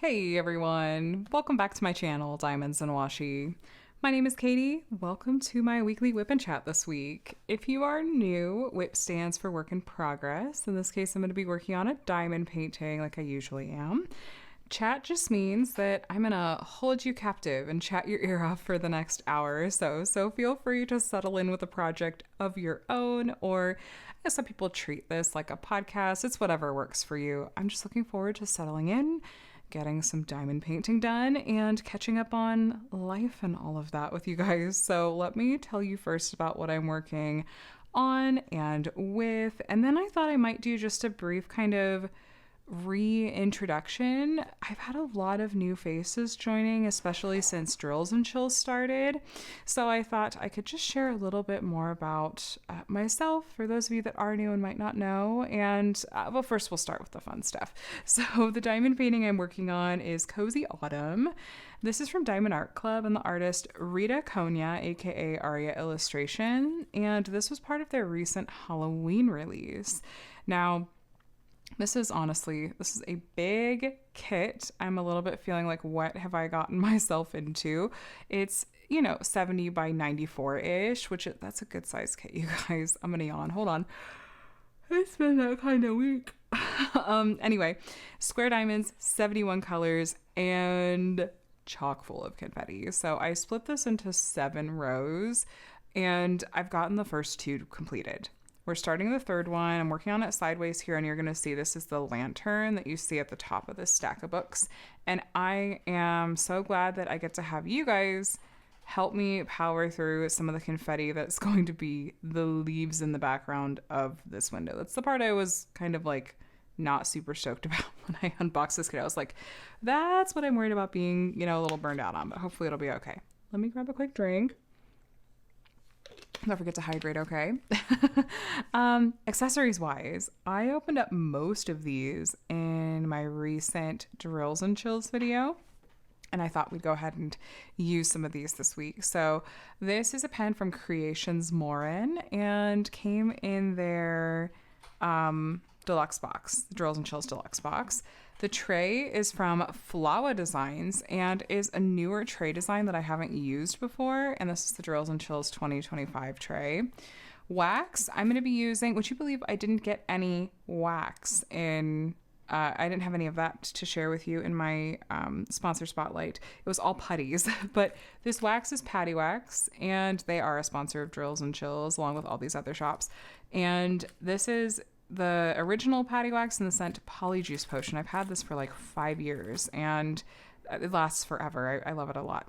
Hey everyone, welcome back to my channel, Diamonds and Washi. My name is Katie. Welcome to my weekly WIP and Chat this week. If you are new, WIP stands for work in progress. In this case, I'm going to be working on a diamond painting like I usually am. Chat just means that I'm gonna hold you captive and chat your ear off for the next hour or so. So feel free to settle in with a project of your own, or I guess some people treat this like a podcast. It's whatever works for you. I'm just looking forward to settling in, getting some diamond painting done, and catching up on life and all of that with you guys. So let me tell you first about what I'm working on and with, and then I thought I might do just a brief kind of reintroduction. I've had a lot of new faces joining, especially since Drills and Chills started. So I thought I could just share a little bit more about myself for those of you that are new and might not know. And well, first we'll start with the fun stuff. So the diamond painting I'm working on is Cozy Autumn. This is from Diamond Art Club and the artist Rita Konya, aka Aria Illustration. And this was part of their recent Halloween release. Now, this is a big kit. I'm a little bit feeling like, what have I gotten myself into? It's, 70 by 94-ish, that's a good size kit, you guys. I'm gonna yawn. Hold on. It's been that kind of week. Anyway, square diamonds, 71 colors, and chock full of confetti. So I split this into 7 rows, and I've gotten the first 2 completed. We're starting the third one. I'm working on it sideways here, and you're going to see this is the lantern that you see at the top of this stack of books. And I am so glad that I get to have you guys help me power through some of the confetti that's going to be the leaves in the background of this window. That's the part I was kind of like not super stoked about when I unboxed this kit. I was like, that's what I'm worried about being, a little burned out on, but hopefully it'll be okay. Let me grab a quick drink. Don't forget to hydrate, okay? Accessories wise, I opened up most of these in my recent Drills and Chills video, and I thought we'd go ahead and use some of these this week. So this is a pen from Creations Morin and came in their deluxe box, the Drills and Chills deluxe box. The tray is from Flawa Designs and is a newer tray design that I haven't used before. And this is the Drills and Chills 2025 tray. Wax, I'm going to be using, would you believe I didn't get any wax in, I didn't have any of that to share with you in my sponsor spotlight. It was all putties, but this wax is Patty Wax, and they are a sponsor of Drills and Chills along with all these other shops. And this is the original Patty Wax in the scent Polyjuice Potion. I've had this for like 5 years and it lasts forever. I love it a lot.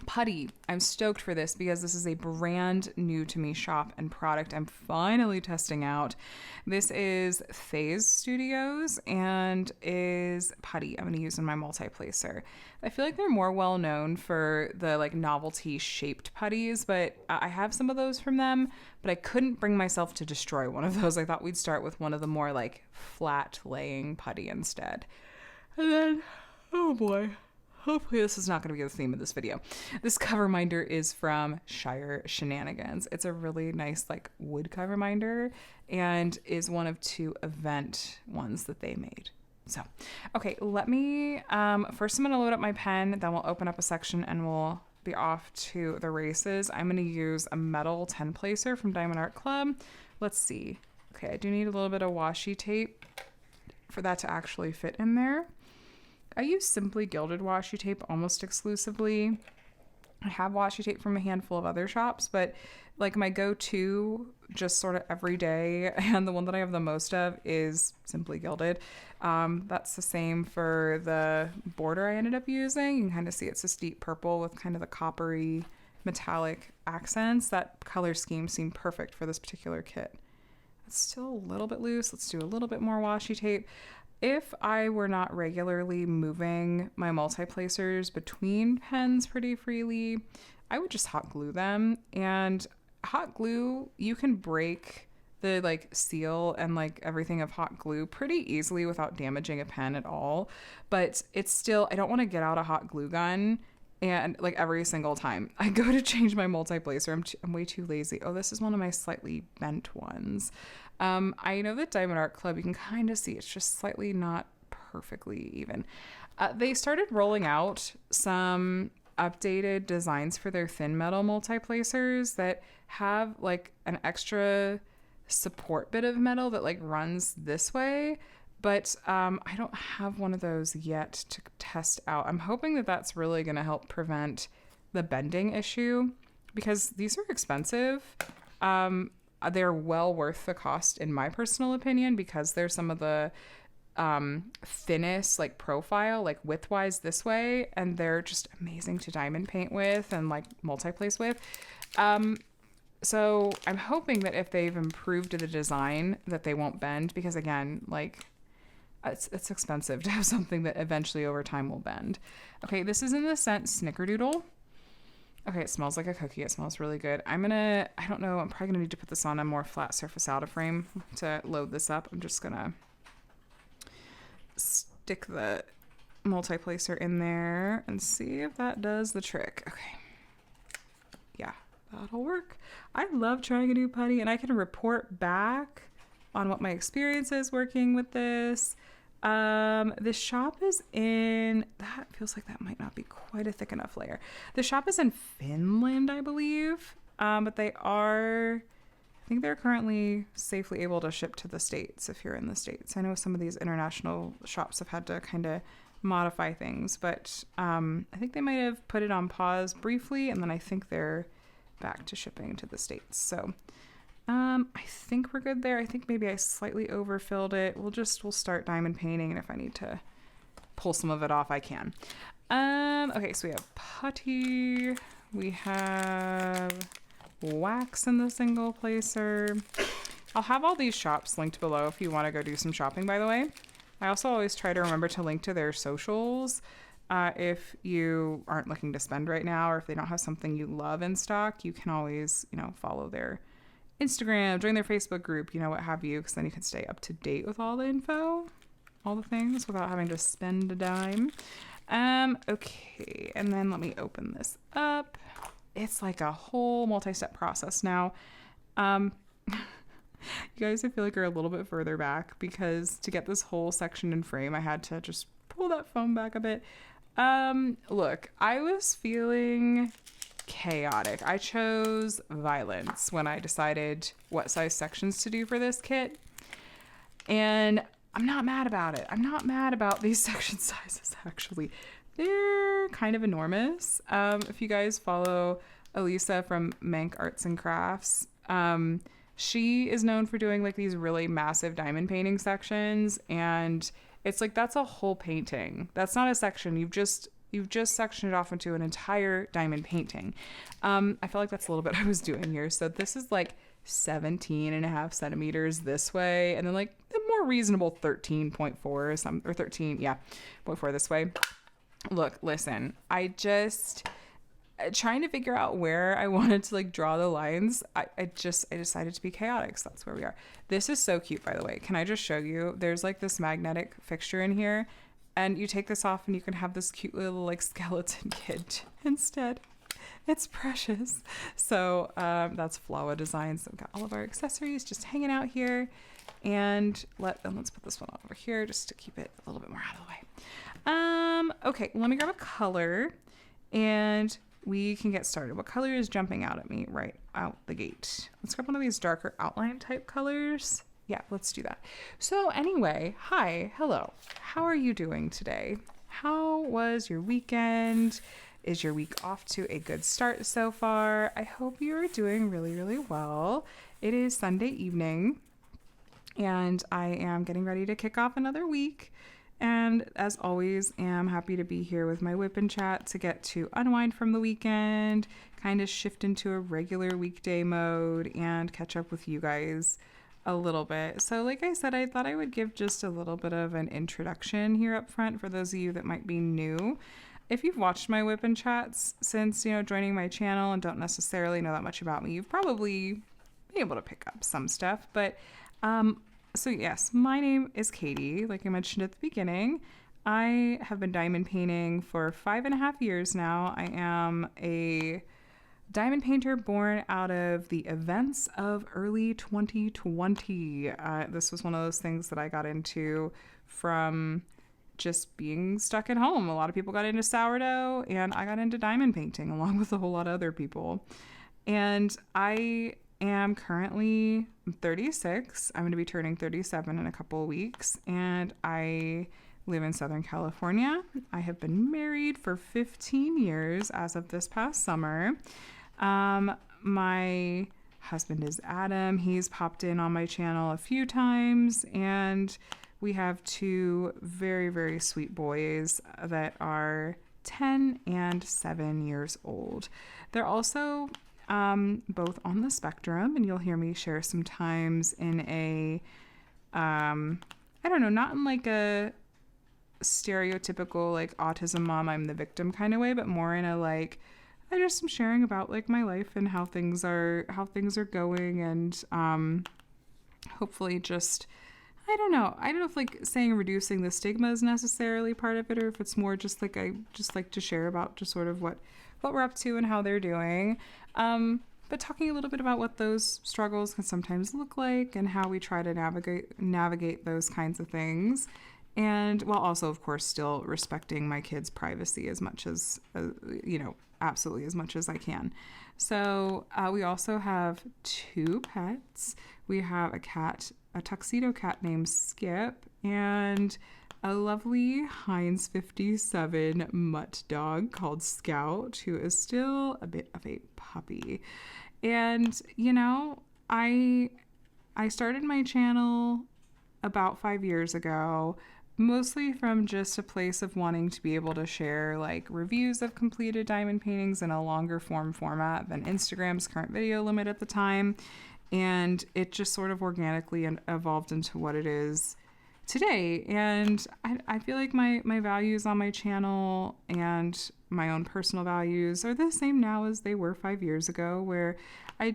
Putty, I'm stoked for this because this is a brand new to me shop and product I'm finally testing out. This is Phase Studios and is putty I'm going to use in my multi-placer. I feel like they're more well known for the like novelty shaped putties, but I have some of those from them, but I couldn't bring myself to destroy one of those. I thought we'd start with one of the more like flat laying putty instead. And then, oh boy. Hopefully this is not going to be the theme of this video. This cover minder is from Shire Shenanigans. It's a really nice like wood cover minder and is one of 2 event ones that they made. So, okay, let me, first I'm going to load up my pen, then we'll open up a section and we'll be off to the races. I'm going to use a metal 10 placer from Diamond Art Club. Let's see. Okay, I do need a little bit of washi tape for that to actually fit in there. I use Simply Gilded washi tape almost exclusively. I have washi tape from a handful of other shops, but like my go-to just sort of every day, and the one that I have the most of is Simply Gilded. That's the same for the border I ended up using. You can kind of see it's this deep purple with kind of the coppery metallic accents. That color scheme seemed perfect for this particular kit. It's still a little bit loose. Let's do a little bit more washi tape. If I were not regularly moving my multi-placers between pens pretty freely, I would just hot glue them. And hot glue, you can break the like seal and like everything of hot glue pretty easily without damaging a pen at all. But it's still, I don't want to get out a hot glue gun and like every single time I go to change my multi-placer, I'm way too lazy. Oh, this is one of my slightly bent ones. I know that Diamond Art Club, you can kind of see it's just slightly not perfectly even. They started rolling out some updated designs for their thin metal multi-placers that have like an extra support bit of metal that like runs this way, but I don't have one of those yet to test out. I'm hoping that that's really going to help prevent the bending issue because these are expensive. They're well worth the cost in my personal opinion because they're some of the thinnest like profile, like widthwise this way, and they're just amazing to diamond paint with and like multi-place with. So I'm hoping that if they've improved the design that they won't bend because again, like it's expensive to have something that eventually over time will bend. Okay, this is in the scent Snickerdoodle. Okay, it smells like a cookie. It smells really good. I don't know, I'm probably gonna need to put this on a more flat surface out of frame to load this up. I'm just gonna stick the multi-placer in there and see if that does the trick. Okay. Yeah, that'll work. I love trying a new putty and I can report back on what my experience is working with this. The shop is in, that feels like that might not be quite a thick enough layer. The shop is in Finland, I believe. But I think they're currently safely able to ship to the States if you're in the States. I know some of these international shops have had to kind of modify things, but I think they might have put it on pause briefly and then I think they're back to shipping to the States. So I think we're good there. I think maybe I slightly overfilled it. We'll start diamond painting, and if I need to pull some of it off, I can. Okay, so we have putty. We have wax in the single placer. I'll have all these shops linked below if you want to go do some shopping, by the way. I also always try to remember to link to their socials. If you aren't looking to spend right now, or if they don't have something you love in stock, you can always, follow their Instagram, join their Facebook group, what have you, because then you can stay up to date with all the info, all the things without having to spend a dime. Okay, and then let me open this up. It's like a whole multi-step process now. You guys, I feel like are a little bit further back because to get this whole section in frame, I had to just pull that foam back a bit. Look, I was feeling chaotic. I chose violence when I decided what size sections to do for this kit. And I'm not mad about it. I'm not mad about these section sizes, actually. They're kind of enormous. If you guys follow Elisa from Mank Arts and Crafts, she is known for doing like these really massive diamond painting sections, and it's like that's a whole painting. That's not a section. You've just sectioned it off into an entire diamond painting. I feel like that's a little bit I was doing here. So this is like 17.5 centimeters this way, and then like a more reasonable 13.4 or 0.4 this way. Look, listen, I just trying to figure out where I wanted to like draw the lines. I decided to be chaotic, so that's where we are. This is so cute, by the way. Can I just show you? There's like this magnetic fixture in here, and you take this off and you can have this cute little like skeleton kid instead. It's precious. So that's Flowa Designs. So we've got all of our accessories just hanging out here, and let's put this one over here just to keep it a little bit more out of the way. Okay, let me grab a color and we can get started. What color is jumping out at me right out the gate? Let's grab one of these darker outline type colors. Yeah, let's do that. So anyway, hi, hello. How are you doing today? How was your weekend? Is your week off to a good start so far? I hope you are doing really, really well. It is Sunday evening and I am getting ready to kick off another week. And as always, am happy to be here with my WIP and Chat to get to unwind from the weekend, kind of shift into a regular weekday mode and catch up with you guys a little bit. So like I said, I thought I would give just a little bit of an introduction here up front for those of you that might be new. If you've watched my WIP and Chats since, joining my channel and don't necessarily know that much about me, you've probably been able to pick up some stuff. But so yes, my name is Katie, like I mentioned at the beginning. I have been diamond painting for 5.5 years now. I am a diamond painter born out of the events of early 2020. This was one of those things that I got into from just being stuck at home. A lot of people got into sourdough, and I got into diamond painting along with a whole lot of other people. And I am currently 36. I'm going to be turning 37 in a couple of weeks, and I live in Southern California. I have been married for 15 years as of this past summer. My husband is Adam. He's popped in on my channel a few times, and we have two very, very sweet boys that are 10 and 7 years old. They're also both on the spectrum, and you'll hear me share sometimes in a, I don't know, not in like a stereotypical like autism mom, I'm the victim kind of way, but more in a like, I just am sharing about like my life and how things are going, and hopefully just, I don't know if like saying reducing the stigma is necessarily part of it, or if it's more just like I just like to share about just sort of what we're up to and how they're doing. But talking a little bit about what those struggles can sometimes look like and how we try to navigate those kinds of things. And while also, of course, still respecting my kids' privacy as much as, absolutely as much as I can. So we also have two pets. We have a tuxedo cat named Skip, and a lovely Heinz 57 mutt dog called Scout, who is still a bit of a puppy. And, I started my channel about 5 years ago, mostly from just a place of wanting to be able to share like reviews of completed diamond paintings in a longer format than Instagram's current video limit at the time. And it just sort of organically evolved into what it is today. And I feel like my values on my channel and my own personal values are the same now as they were 5 years ago, where I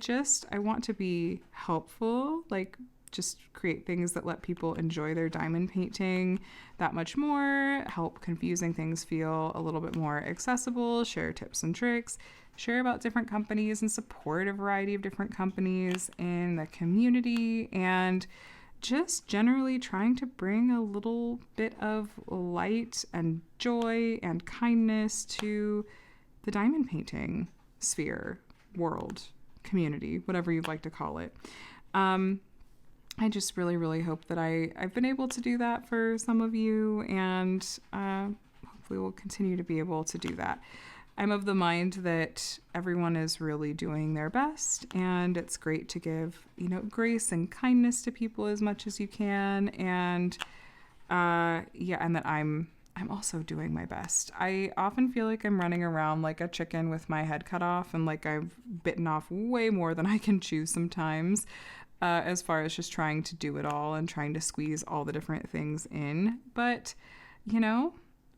want to be helpful, like just create things that let people enjoy their diamond painting that much more, help confusing things feel a little bit more accessible, share tips and tricks, share about different companies and support a variety of different companies in the community, and just generally trying to bring a little bit of light and joy and kindness to the diamond painting sphere, world, community, whatever you'd like to call it. I just really, really hope that I've been able to do that for some of you, and hopefully we'll continue to be able to do that. I'm of the mind that everyone is really doing their best, and it's great to give, grace and kindness to people as much as you can, and and that I'm also doing my best. I often feel like I'm running around like a chicken with my head cut off, and like I've bitten off way more than I can chew sometimes. As far as just trying to do it all and trying to squeeze all the different things in. But,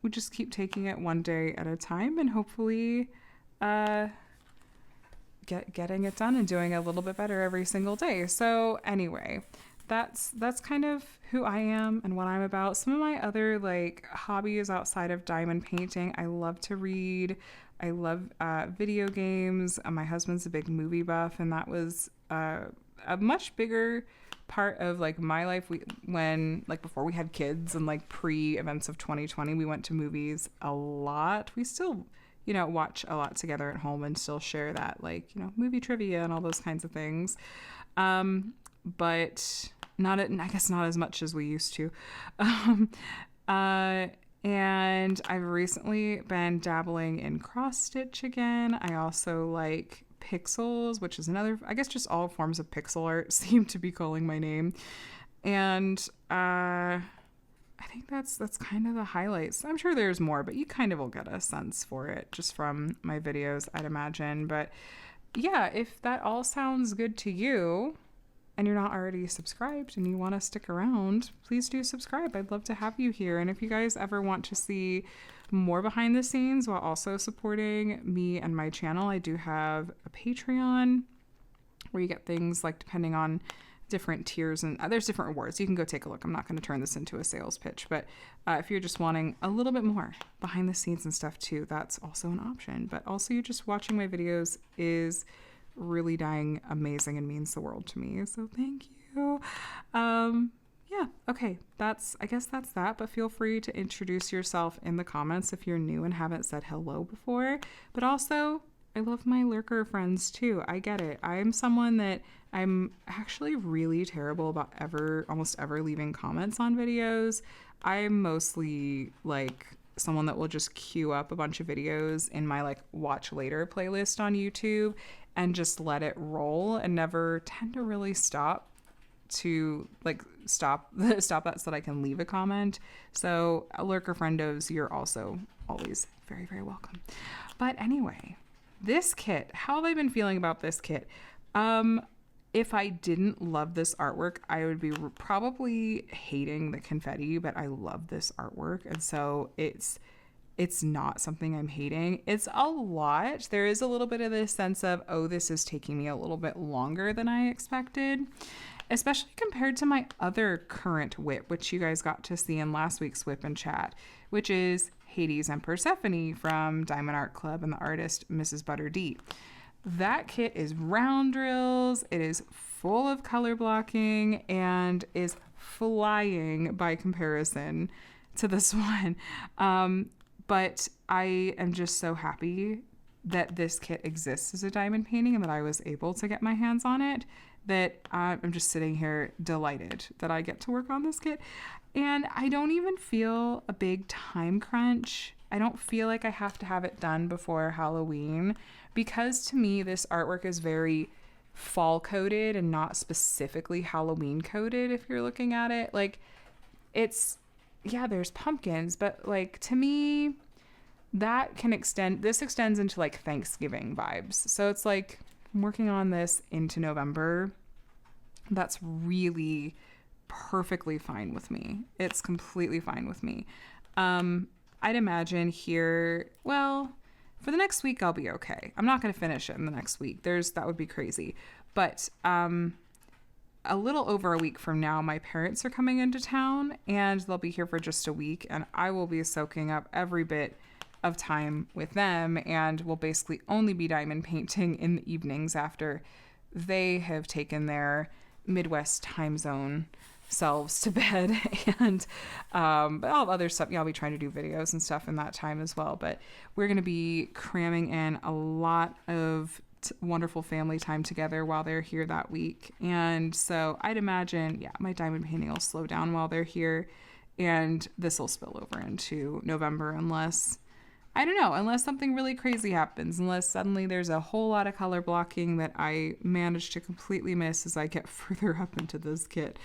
we just keep taking it one day at a time, and hopefully getting it done and doing a little bit better every single day. So anyway, that's kind of who I am and what I'm about. Some of my other like hobbies outside of diamond painting, I love to read. I love video games. My husband's a big movie buff, and that was a much bigger part of like my life. When like before we had kids and like pre-events of 2020, we went to movies a lot. We still watch a lot together at home and still share that, like, movie trivia and all those kinds of things, but I guess not as much as we used to. And I've recently been dabbling in cross stitch again. I also like pixels, which is another, I guess just all forms of pixel art seem to be calling my name. And I think that's kind of the highlights. I'm sure there's more, but you kind of will get a sense for it just from my videos, I'd imagine. But yeah, if that all sounds good to you and you're not already subscribed and you want to stick around, please do subscribe. I'd love to have you here. And if you guys ever want to see more behind the scenes while also supporting me and my channel, I do have a Patreon where you get things like, depending on different tiers, and there's different rewards. You can go take a look. I'm not going to turn this into a sales pitch, but if you're just wanting a little bit more behind the scenes and stuff too, that's also an option. But also, you just watching my videos is really amazing and means the world to me. So thank you. Yeah, okay, I guess that's that, but feel free to introduce yourself in the comments if you're new and haven't said hello before. But also, I love my lurker friends too. I get it. I'm someone that I'm actually really terrible about almost ever leaving comments on videos. I'm mostly like someone that will just queue up a bunch of videos in my like watch later playlist on YouTube and just let it roll and never tend to really stop stop that so that I can leave a comment. So lurker friendos, you're also always very, very welcome. But anyway, this kit, how have I been feeling about this kit? If I didn't love this artwork, I would be probably hating the confetti, but I love this artwork, and so it's not something I'm hating. It's a lot. There is a little bit of this sense of, oh, this is taking me a little bit longer than I expected, especially compared to my other current WIP, which you guys got to see in last week's WIP and Chat, which is Hades and Persephone from Diamond Art Club and the artist Mrs. Butter D. That kit is round drills, it is full of color blocking, and is flying by comparison to this one. But I am just so happy that this kit exists as a diamond painting and that I was able to get my hands on it, that I'm just sitting here delighted that I get to work on this kit. And I don't even feel a big time crunch. I don't feel like I have to have it done before Halloween, because to me this artwork is very fall coded and not specifically Halloween coded. If you're looking at it, like, it's, yeah, there's pumpkins, but like to me this extends into like Thanksgiving vibes. So it's like I'm working on this into November. That's really perfectly fine with me. It's completely fine with me. I'd imagine here, well, for the next week I'll be okay. I'm not going to finish it in the next week. That would be crazy. But a little over a week from now, my parents are coming into town and they'll be here for just a week, and I will be soaking up every bit of time with them, and will basically only be diamond painting in the evenings after they have taken their Midwest time zone selves to bed. And but all the other stuff, I'll be trying to do videos and stuff in that time as well, but we're going to be cramming in a lot of wonderful family time together while they're here that week. And so I'd imagine, yeah, my diamond painting will slow down while they're here, and this will spill over into November unless something really crazy happens, unless suddenly there's a whole lot of color blocking that I manage to completely miss as I get further up into this kit.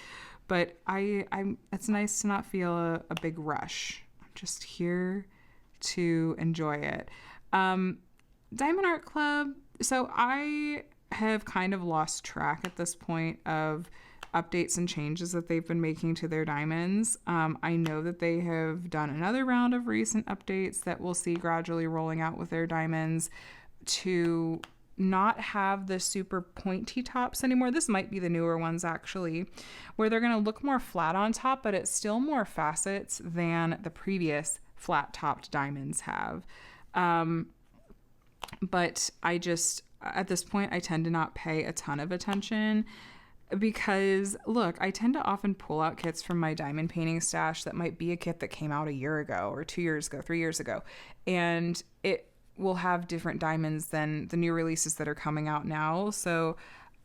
But it's nice to not feel a big rush. I'm just here to enjoy it. Diamond Art Club, so I have kind of lost track at this point of updates and changes that they've been making to their diamonds. I know that they have done another round of recent updates that we'll see gradually rolling out with their diamonds to not have the super pointy tops anymore. This might be the newer ones actually, where they're going to look more flat on top, but it's still more facets than the previous flat topped diamonds have. But at this point, I tend to not pay a ton of attention, because look, I tend to often pull out kits from my diamond painting stash that might be a kit that came out a year ago or 2 years ago, 3 years ago, and it will have different diamonds than the new releases that are coming out now. So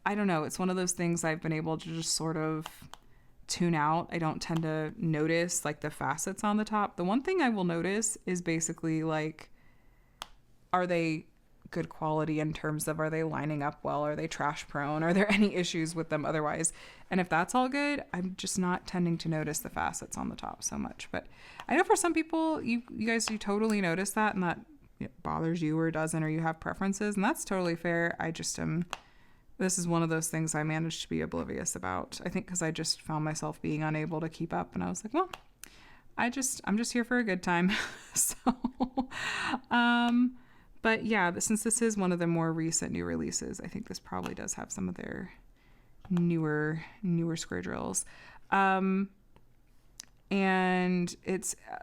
I don't know, it's one of those things I've been able to just sort of tune out. I don't tend to notice like the facets on the top. The one thing I will notice is basically like, are they good quality in terms of, are they lining up well? Are they trash prone? Are there any issues with them otherwise? And if that's all good, I'm just not tending to notice the facets on the top so much. But I know for some people, you guys, you totally notice that, and that it bothers you or doesn't, or you have preferences, and that's totally fair. I just this is one of those things I managed to be oblivious about. I think because I just found myself being unable to keep up, and I was like, well, I'm just here for a good time. So, but yeah, since this is one of the more recent new releases, I think this probably does have some of their newer square drills. And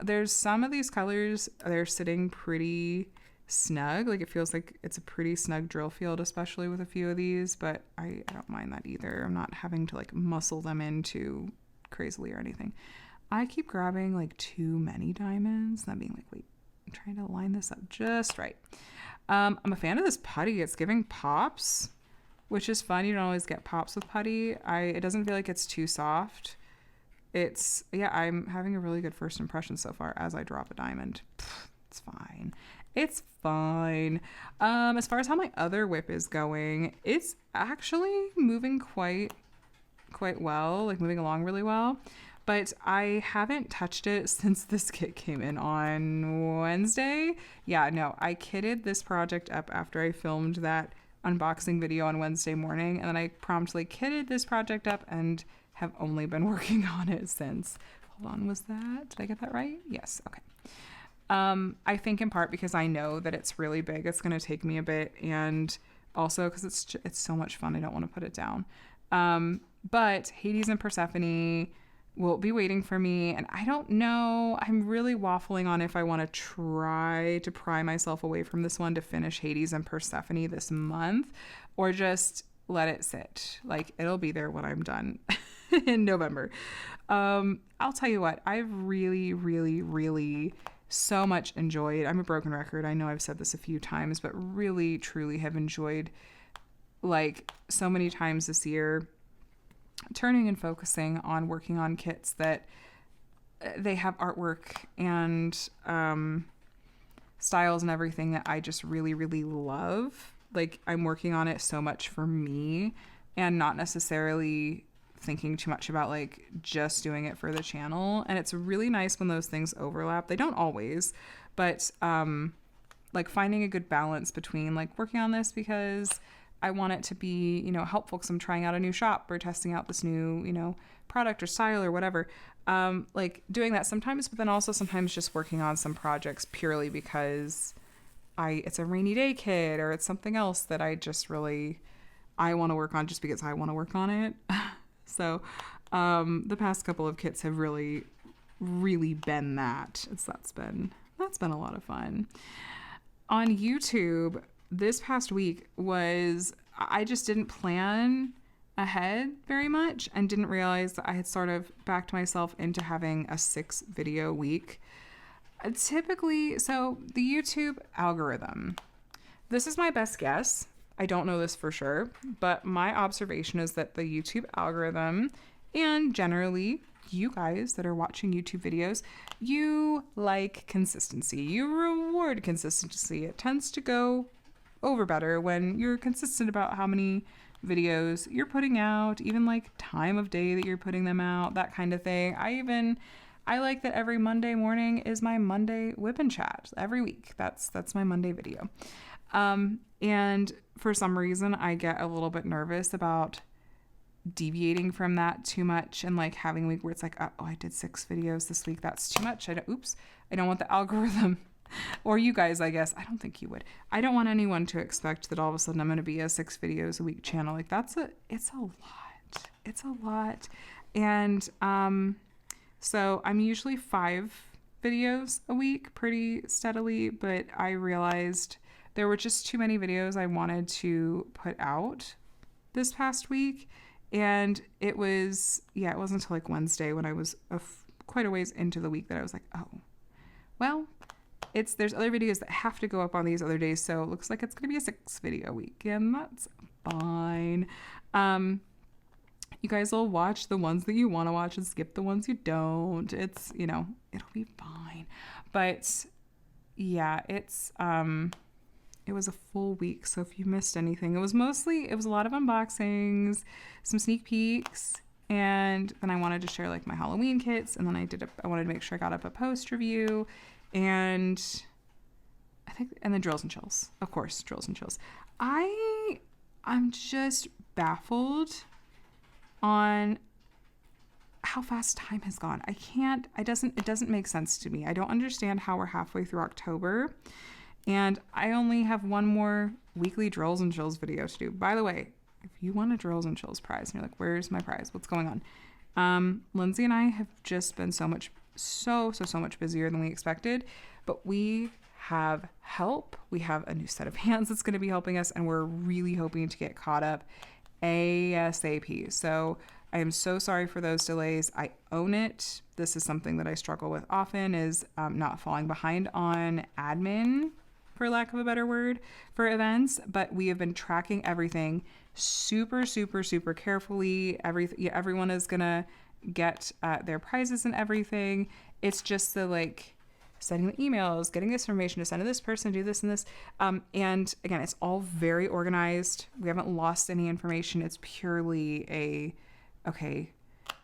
there's some of these colors, they're sitting pretty snug. Like it feels like it's a pretty snug drill field, especially with a few of these, but I don't mind that either. I'm not having to like muscle them into crazily or anything. I keep grabbing like too many diamonds. That being like, wait, I'm trying to line this up just right. I'm a fan of this putty. It's giving pops, which is fun. You don't always get pops with putty. It doesn't feel like it's too soft. I'm having a really good first impression so far as I drop a diamond. It's fine. It's fine. As far as how my other WIP is going, it's actually moving quite well, like moving along really well. But I haven't touched it since this kit came in on Wednesday. Yeah, no, I kitted this project up after I filmed that unboxing video on Wednesday morning, and then I promptly kitted this project up and have only been working on it since. Hold on, did I get that right? Yes, okay. I think in part because I know that it's really big. It's going to take me a bit, and also because it's so much fun. I don't want to put it down. But Hades and Persephone will be waiting for me, and I don't know. I'm really waffling on if I want to try to pry myself away from this one to finish Hades and Persephone this month, or just let it sit. Like, it'll be there when I'm done in November. I'll tell you what, I've really, really, really so much enjoyed. I'm a broken record. I know I've said this a few times, but really, truly have enjoyed, like, so many times this year, turning and focusing on working on kits that they have artwork and styles and everything that I just really, really love. Like, I'm working on it so much for me and not necessarily thinking too much about like just doing it for the channel. And it's really nice when those things overlap. They don't always, but like finding a good balance between like working on this because I want it to be, you know, helpful because I'm trying out a new shop or testing out this new, you know, product or style or whatever. Like doing that sometimes, but then also sometimes just working on some projects purely because it's a rainy day kit or it's something else that I want to work on just because I want to work on it. So the past couple of kits have really, really been that. That's been a lot of fun. On YouTube, this past week I just didn't plan ahead very much and didn't realize that I had sort of backed myself into having a 6 video week. Typically, so the YouTube algorithm, this is my best guess. I don't know this for sure, but my observation is that the YouTube algorithm and generally you guys that are watching YouTube videos, you like consistency. You reward consistency. It tends to go over better when you're consistent about how many videos you're putting out, even like time of day that you're putting them out, that kind of thing. I like that every Monday morning is my Monday WIP and Chat every week. That's my Monday video. And for some reason, I get a little bit nervous about deviating from that too much and like having a week where it's like, oh, I did 6 videos this week. That's too much. I don't want the algorithm or you guys, I guess. I don't think you would. I don't want anyone to expect that all of a sudden I'm going to be a 6 videos a week channel. Like it's a lot. It's a lot. And, so I'm usually 5 videos a week pretty steadily, but I realized there were just too many videos I wanted to put out this past week. And it wasn't until like Wednesday when I was quite a ways into the week that I was like, oh, well, there's other videos that have to go up on these other days. So it looks like it's going to be a 6 video week and that's fine. You guys will watch the ones that you want to watch and skip the ones you don't. It's, you know, it'll be fine. But yeah, it was a full week. So if you missed anything, it was a lot of unboxings, some sneak peeks. And then I wanted to share like my Halloween kits. And then I wanted to make sure I got up a post review and then drills and chills, of course, drills and chills. I'm just baffled on how fast time has gone. It doesn't make sense to me. I don't understand how we're halfway through October and I only have one more weekly drills and chills video to do. By the way, if you want a drills and chills prize and you're like, where's my prize? What's going on? Lindsay and I have just been so much busier than we expected, but we have help. We have a new set of hands that's going to be helping us and we're really hoping to get caught up ASAP. So I am so sorry for those delays. I own it. This is something that I struggle with often, is not falling behind on admin, for lack of a better word, for events. But we have been tracking everything super, super, super carefully. Everyone is going to get their prizes and everything. It's just the like sending the emails, getting this information to send to this person, do this and this. And again, it's all very organized. We haven't lost any information. It's purely okay,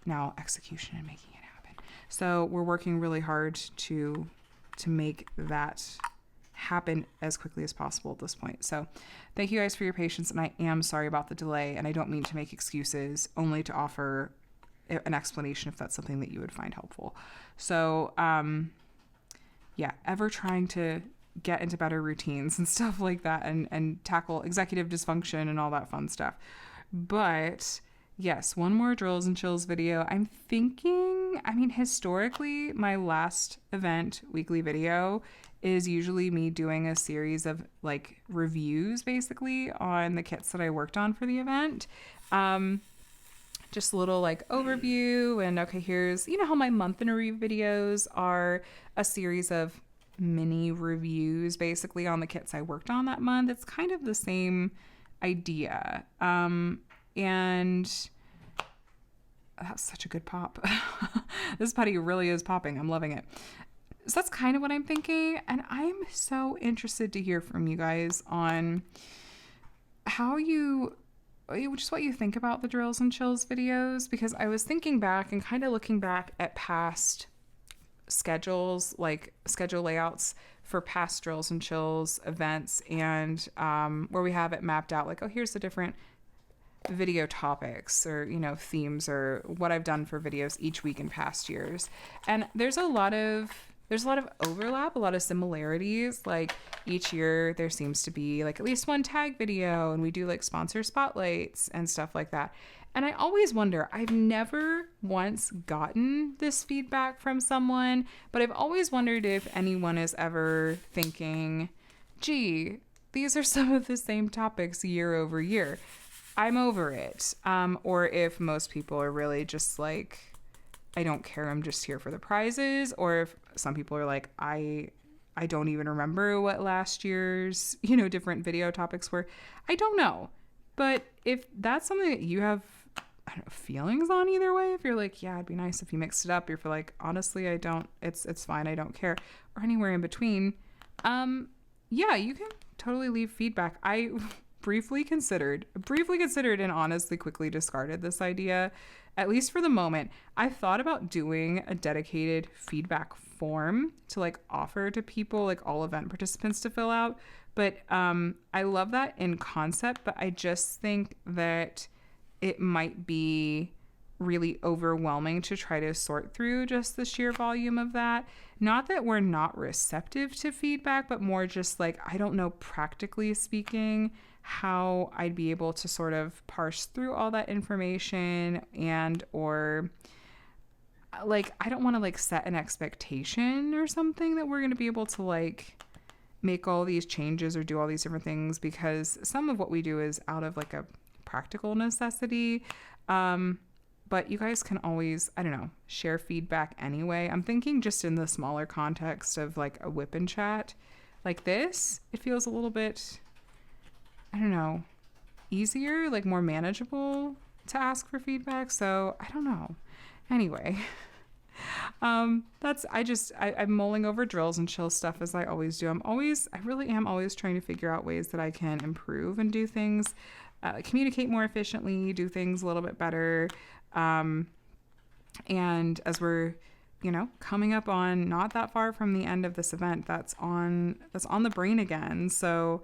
now execution and making it happen. So we're working really hard to make that happen as quickly as possible at this point. So thank you guys for your patience, and I am sorry about the delay, and I don't mean to make excuses, only to offer an explanation if that's something that you would find helpful. So ever trying to get into better routines and stuff like that, and tackle executive dysfunction and all that fun stuff. But yes, one more Drills and Chills video. I'm thinking, historically, my last event weekly video is usually me doing a series of like reviews basically on the kits that I worked on for the event. Just a little like overview and okay, here's, how my month in review videos are a series of mini reviews basically on the kits I worked on that month. It's kind of the same idea. And that's such a good pop. This putty really is popping. I'm loving it. So that's kind of what I'm thinking. And I'm so interested to hear from you guys on how just what you think about the Drills and Chills videos, because I was thinking back and kind of looking back at past schedules, like schedule layouts for past Drills and Chills events, and where we have it mapped out like, oh, here's the different video topics or themes or what I've done for videos each week in past years. And there's a lot of overlap, a lot of similarities. Like each year there seems to be like at least one tag video, and we do like sponsor spotlights and stuff like that. And I always wonder, I've never once gotten this feedback from someone, but I've always wondered if anyone is ever thinking, gee, these are some of the same topics year over year. I'm over it. Or if most people are really just like, I don't care, I'm just here for the prizes. Or if some people are like, I don't even remember what last year's, different video topics were. I don't know. But if that's something that you have, I don't know, feelings on either way, if you're like, yeah, it'd be nice if you mixed it up. If you're like, honestly, I don't, it's fine, I don't care. Or anywhere in between. You can totally leave feedback. I briefly considered and honestly quickly discarded this idea, at least for the moment. I thought about doing a dedicated feedback form to like offer to people, like all event participants to fill out. But I love that in concept, but I just think that it might be really overwhelming to try to sort through just the sheer volume of that. Not that we're not receptive to feedback, but more just like, I don't know, practically speaking, how I'd be able to sort of parse through all that information, and or like, I don't want to like set an expectation or something that we're going to be able to like make all these changes or do all these different things, because some of what we do is out of like a practical necessity. But you guys can always, I don't know, share feedback anyway. I'm thinking just in the smaller context of like a WIP and Chat like this, it feels a little bit, I don't know, easier, like more manageable to ask for feedback. So I don't know. Anyway, I'm mulling over Drills and Chills stuff as I always do. I really am always trying to figure out ways that I can improve and do things, communicate more efficiently, do things a little bit better. And as we're, coming up on not that far from the end of this event, that's on the brain again. So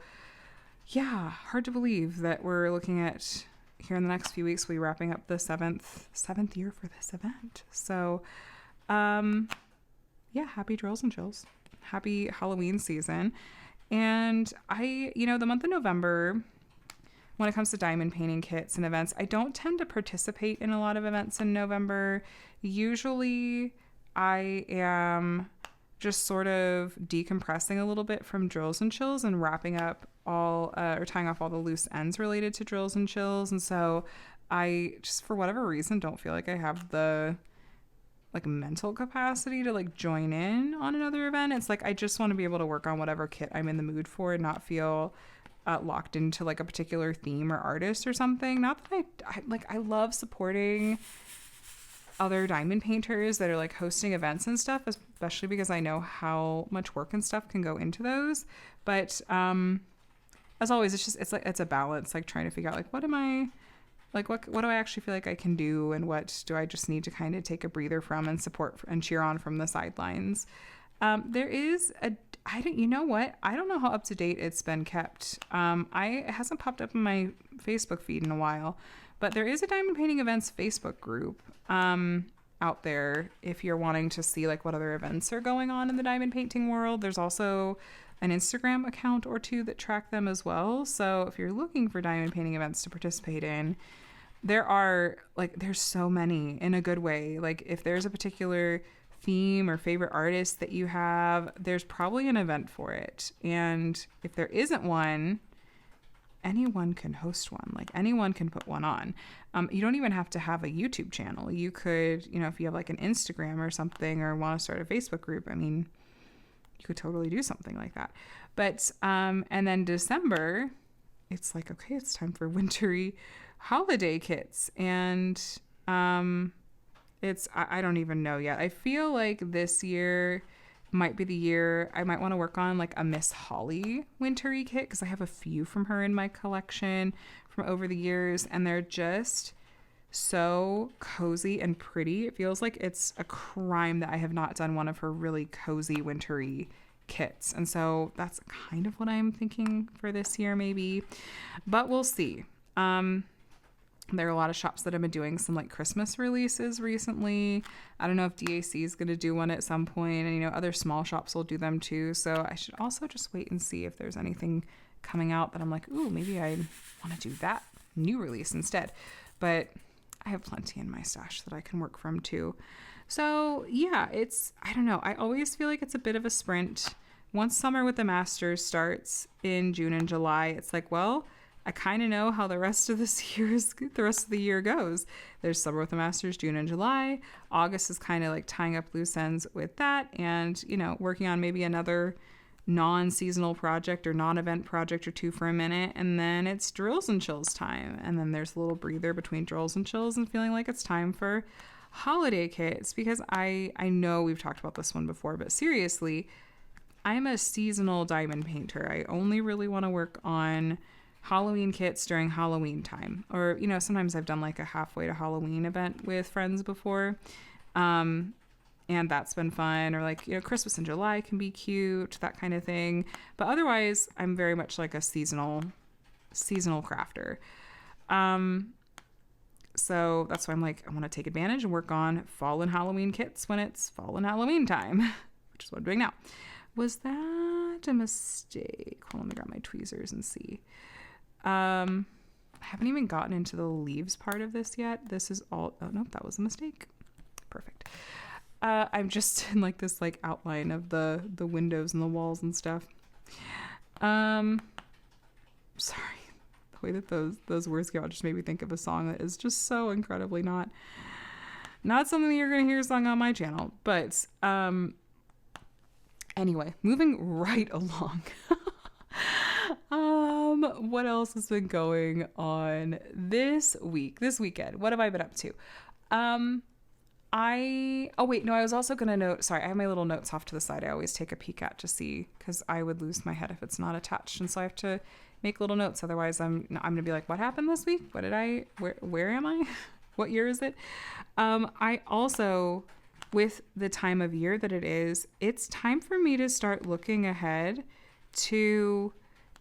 yeah, hard to believe that we're looking at here in the next few weeks, we'll be wrapping up the seventh year for this event. So, happy Drills and Chills. Happy Halloween season. And the month of November, when it comes to diamond painting kits and events, I don't tend to participate in a lot of events in November. Usually I am just sort of decompressing a little bit from Drills and Chills and wrapping up or tying off all the loose ends related to Drills and Chills. And so I just, for whatever reason, don't feel like I have the like mental capacity to like join in on another event. It's like I just want to be able to work on whatever kit I'm in the mood for and not feel locked into like a particular theme or artist or something. Not that I love supporting other diamond painters that are like hosting events and stuff, especially because I know how much work and stuff can go into those. But as always, it's a balance, like trying to figure out like what am I like, what do I actually feel like I can do, and what do I just need to kind of take a breather from and support and cheer on from the sidelines. There is you know what? I don't know how up to date it's been kept. It hasn't popped up in my Facebook feed in a while, but there is a Diamond Painting Events Facebook group out there if you're wanting to see like what other events are going on in the diamond painting world. There's also an Instagram account or two that track them as well. So if you're looking for diamond painting events to participate in, there's so many in a good way. Like if there's a particular theme or favorite artist that you have, there's probably an event for it. And if there isn't one, anyone can host one. Like anyone can put one on. You don't even have to have a YouTube channel. You could, if you have like an Instagram or something, or want to start a Facebook group, I mean, you could totally do something like that. But and then December, it's like, okay, it's time for wintry holiday kits. And I don't even know yet. I feel like this year might be the year I might want to work on like a Miss Holly wintry kit, because I have a few from her in my collection from over the years, and they're just so cozy and pretty. It feels like it's a crime that I have not done one of her really cozy wintry kits. And so that's kind of what I'm thinking for this year maybe, but we'll see. There are a lot of shops that have been doing some like Christmas releases recently. I don't know if DAC is going to do one at some point, and other small shops will do them too. So I should also just wait and see if there's anything coming out that I'm like, ooh, maybe I want to do that new release instead. But I have plenty in my stash that I can work from too. So yeah, I don't know. I always feel like it's a bit of a sprint. Once summer with the Masters starts in June and July, it's like, well, I kind of know how the rest of the year goes. There's summer with the Masters, June and July. August is kind of like tying up loose ends with that, and working on maybe another non-seasonal project or non-event project or two for a minute, and then it's drills and chills time, and then there's a little breather between drills and chills and feeling like it's time for holiday kits, because I know we've talked about this one before, but seriously, I'm a seasonal diamond painter. I only really want to work on Halloween kits during Halloween time, or sometimes I've done like a halfway to Halloween event with friends before, and that's been fun. Or like Christmas in July can be cute, that kind of thing. But otherwise, I'm very much like a seasonal crafter. So that's why I'm like, I want to take advantage and work on fall and Halloween kits when it's fall and Halloween time, which is what I'm doing now. Was that a mistake? Hold on, let me grab my tweezers and see. I haven't even gotten into the leaves part of this yet. This is all, oh no, that was a mistake. Perfect. I'm just in like this like outline of the windows and the walls and stuff. Sorry. The way that those words go out just made me think of a song that is just so incredibly not something that you're going to hear sung on my channel. But, anyway, moving right along. What else has been going on this weekend? What have I been up to? I was also going to note, sorry, I have my little notes off to the side. I always take a peek at to see, because I would lose my head if it's not attached. And so I have to make little notes. Otherwise I'm going to be like, what happened this week? Where am I? What year is it? I also, with the time of year that it is, it's time for me to start looking ahead to,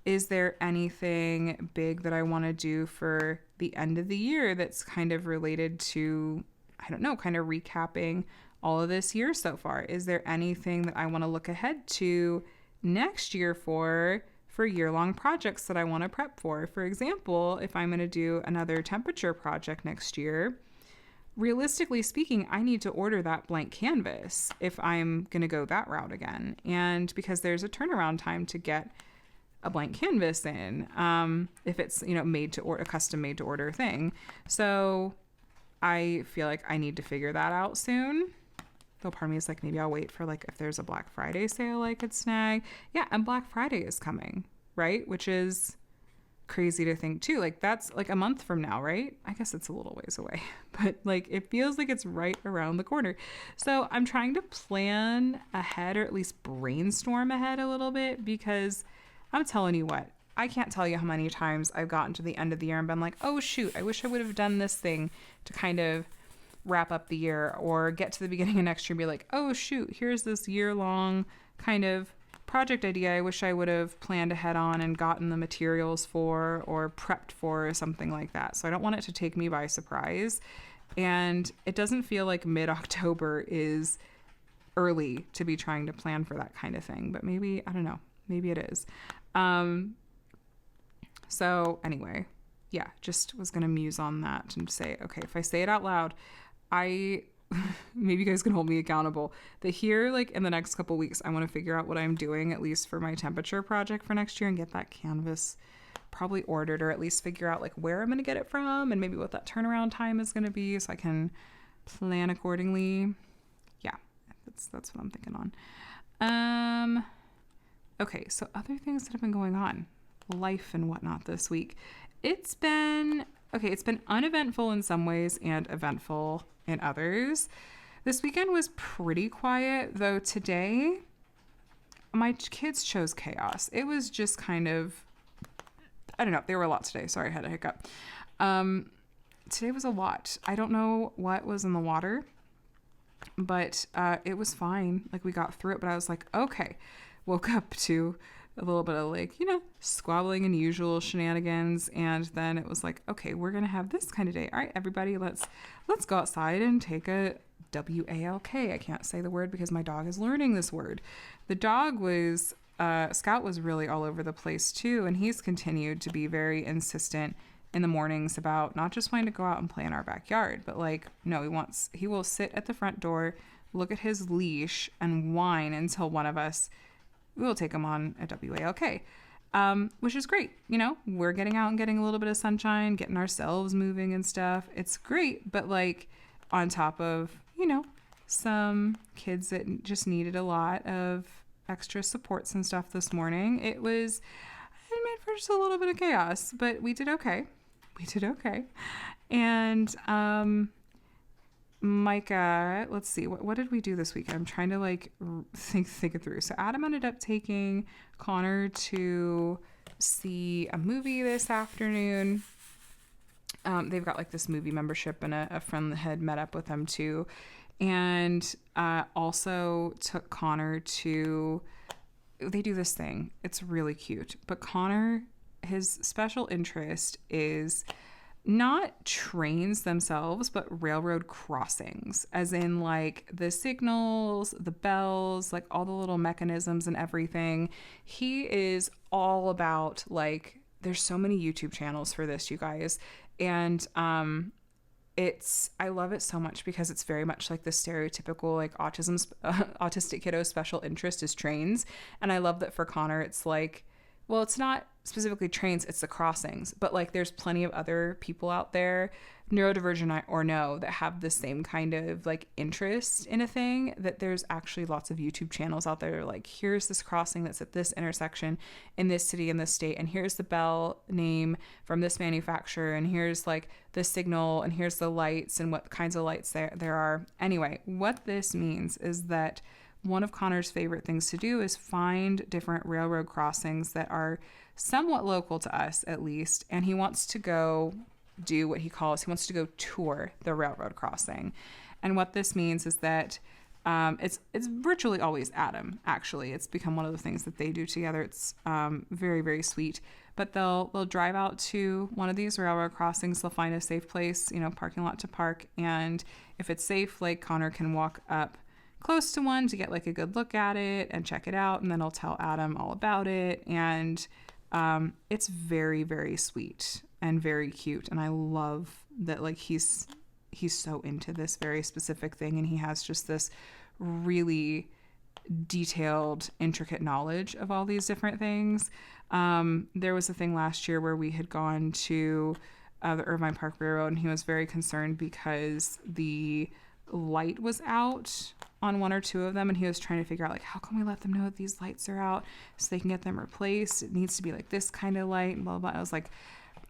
is there anything big that I want to do for the end of the year that's kind of related to, I don't know, kind of recapping all of this year so far? Is there anything that I want to look ahead to next year for year-long projects that I want to prep for? For example, if I'm going to do another temperature project next year, realistically speaking, I need to order that blank canvas if I'm going to go that route again. And because there's a turnaround time to get a blank canvas in, if it's, made to order, a custom made to order thing. So I feel like I need to figure that out soon. Though part of me is like, maybe I'll wait for like, if there's a Black Friday sale I could snag. Yeah, and Black Friday is coming, right? Which is crazy to think too. Like that's like a month from now, right? I guess it's a little ways away, but like it feels like it's right around the corner. So I'm trying to plan ahead, or at least brainstorm ahead a little bit, because I'm telling you what, I can't tell you how many times I've gotten to the end of the year and been like, oh shoot, I wish I would have done this thing to kind of wrap up the year, or get to the beginning of next year and be like, oh shoot, here's this year-long kind of project idea I wish I would have planned ahead on and gotten the materials for, or prepped for, or something like that. So I don't want it to take me by surprise. And it doesn't feel like mid-October is early to be trying to plan for that kind of thing, but maybe, I don't know, maybe it is. So anyway, yeah, just was going to muse on that and say, okay, if I say it out loud, maybe you guys can hold me accountable that here, like in the next couple weeks, I want to figure out what I'm doing, at least for my temperature project for next year, and get that canvas probably ordered, or at least figure out like where I'm going to get it from and maybe what that turnaround time is going to be, so I can plan accordingly. Yeah, that's what I'm thinking on. Okay, so other things that have been going on, life and whatnot this week. It's been uneventful in some ways and eventful in others. This weekend was pretty quiet, though today my kids chose chaos. It was just kind of, I don't know, there were a lot today. Sorry, I had a hiccup. Today was a lot. I don't know what was in the water, but it was fine. Like we got through it, but I was like, okay. Woke up to a little bit of like, squabbling and usual shenanigans. And then it was like, okay, we're going to have this kind of day. All right, everybody, let's go outside and take a WALK. I can't say the word because my dog is learning this word. The dog was, Scout was really all over the place too. And he's continued to be very insistent in the mornings about not just wanting to go out and play in our backyard, but like, no, he will sit at the front door, look at his leash and whine until one of us, we will take him on a WALK, which is great. We're getting out and getting a little bit of sunshine, getting ourselves moving and stuff. It's great. But like on top of, some kids that just needed a lot of extra supports and stuff this morning, it made for just a little bit of chaos, but we did okay. And, Micah, let's see, what did we do this weekend? I'm trying to like think it through. So Adam ended up taking Connor to see a movie this afternoon. They've got like this movie membership, and a friend had met up with them too, and also took Connor to, they do this thing, it's really cute, but Connor, his special interest is not trains themselves, but railroad crossings, as in like the signals, the bells, like all the little mechanisms and everything. He is all about, like, there's so many YouTube channels for this, you guys. And I love it so much because it's very much like the stereotypical like autistic kiddo special interest is trains. And I love that for Connor, it's like, well, it's not specifically trains, it's the crossings, but like there's plenty of other people out there, neurodivergent or no, that have the same kind of like interest in a thing, that there's actually lots of YouTube channels out there like, here's this crossing that's at this intersection in this city, in this state, and here's the bell name from this manufacturer, and here's like the signal, and here's the lights and what kinds of lights there are. Anyway, what this means is that one of Connor's favorite things to do is find different railroad crossings that are somewhat local to us, at least. And he wants to go do what he wants to go tour the railroad crossing. And what this means is that it's virtually always Adam, actually. It's become one of the things that they do together. It's very, very sweet. But they'll drive out to one of these railroad crossings. They'll find a safe place, parking lot to park. And if it's safe, like Connor can walk up close to one to get like a good look at it and check it out, and then I'll tell Adam all about it. And it's very, very sweet and very cute, and I love that like he's so into this very specific thing, and he has just this really detailed, intricate knowledge of all these different things. There was a thing last year where we had gone to the Irvine Park Railroad, and he was very concerned because the light was out on one or two of them, and he was trying to figure out, like, how can we let them know that these lights are out so they can get them replaced? It needs to be like this kind of light, and blah, blah, blah. I was like,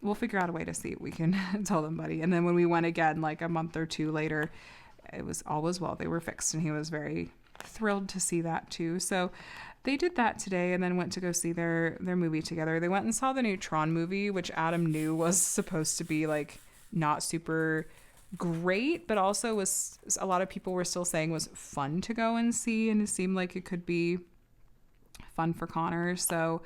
we'll figure out a way to see if we can tell them, buddy. And then when we went again, like a month or two later, all was well. They were fixed, and he was very thrilled to see that too. So they did that today, and then went to go see their movie together. They went and saw the new Tron movie, which Adam knew was supposed to be like not super great, but also was, a lot of people were still saying was fun to go and see, and it seemed like it could be fun for Connor. So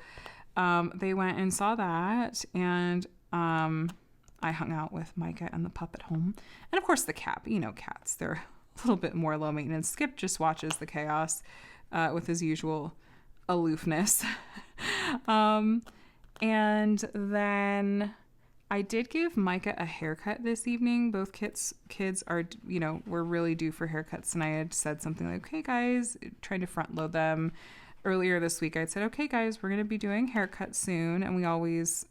they went and saw that, and I hung out with Micah and the pup at home, and of course the cat. You know, cats, they're a little bit more low maintenance. Skip just watches the chaos with his usual aloofness. And then I did give Micah a haircut this evening. Both kids are, were really due for haircuts, and I had said something like, okay guys, trying to front load them. Earlier this week I'd said, okay guys, we're going to be doing haircuts soon, and we always